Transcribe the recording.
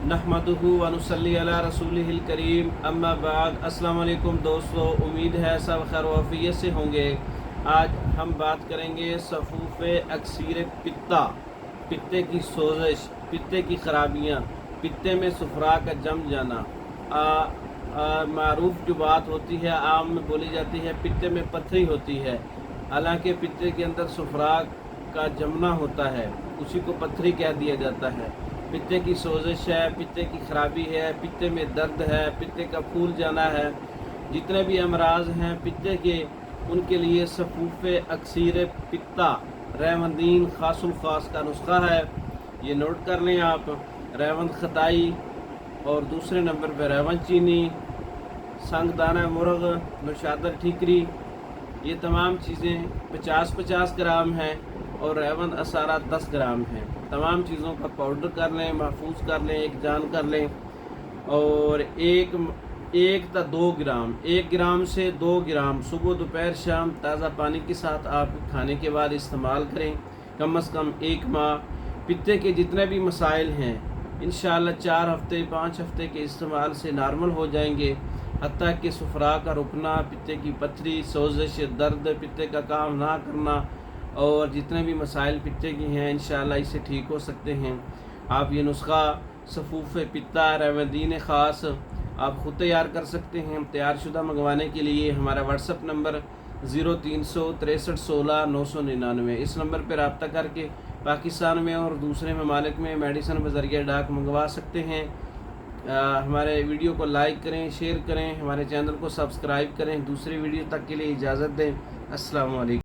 नहमदुहु व नुसल्ली अला रसूलिहिल करीम अम्मा बाद। अस्सलाम वालेकुम दोस्तों, उम्मीद है सब खैर वफ़ियत से होंगे। आज हम बात करेंगे सफ़ूफ़ अक्सीर पित्ता, पित्ते की सोजिश, पित्ते की ख़राबियाँ, पित्ते में सुफरा का जम जाना। मारूफ जो बात होती है, आम में बोली जाती है, पित्ते में पथरी होती है। हालांकि पित्ते के अंदर सुफरा का जमना होता है, उसी को पथरी कह दिया जाता है। पित्ते की सोजिश है, पित्ते की खराबी है, पित्ते में दर्द है, पित्ते का फूल जाना है, जितने भी अमराज हैं पित्ते के, उनके लिए सफ़ूफ़ अक्सीर पित्ता रेवंदीन खासुल खास का नुस्खा है। ये नोट कर लें आप। रेवंद खताई और दूसरे नंबर पर रेवंद चीनी, संग दाना मुर्ग, नौशादर ठीकरी, ये तमाम चीज़ें 50-50 ग्राम हैं और रेवंद असारा 10 ग्राम हैं। तमाम चीज़ों का पाउडर कर लें, महफूज कर लें, एक जान कर लें। और एक था 2 ग्राम, 1 ग्राम से 2 ग्राम सुबह दोपहर शाम ताज़ा पानी के साथ आप खाने के बाद इस्तेमाल करें। कम से कम 1 माह पित्ते के जितने भी मसाइल हैं इंशाअल्लाह 4 हफ्ते 5 हफ्ते के इस्तेमाल से नॉर्मल हो जाएंगे। हत्ता कि सुफरा का रुकना, पित्ते की पथरी, सोजिश, दर्द, पित्ते का काम ना करना और जितने भी मसाइल पित्ते की हैं इंशाअल्लाह इससे ठीक हो सकते हैं। आप ये नुस्खा सफ़ूफ़ पित्ता रेवंदीन ख़ास आप ख़ुद तैयार कर सकते हैं। तैयार शुदा मंगवाने के लिए हमारा व्हाट्सअप नंबर 0363 16 999, इस नंबर पर रब्ता करके पाकिस्तान में और दूसरे ममालिक में मेडिसन बज़रिया डाक मंगवा सकते हैं। हमारे वीडियो को लाइक करें, शेयर करें, हमारे चैनल को सब्सक्राइब करें। दूसरी वीडियो तक के लिए इजाज़त दें। अस्सलाम वालेकुम।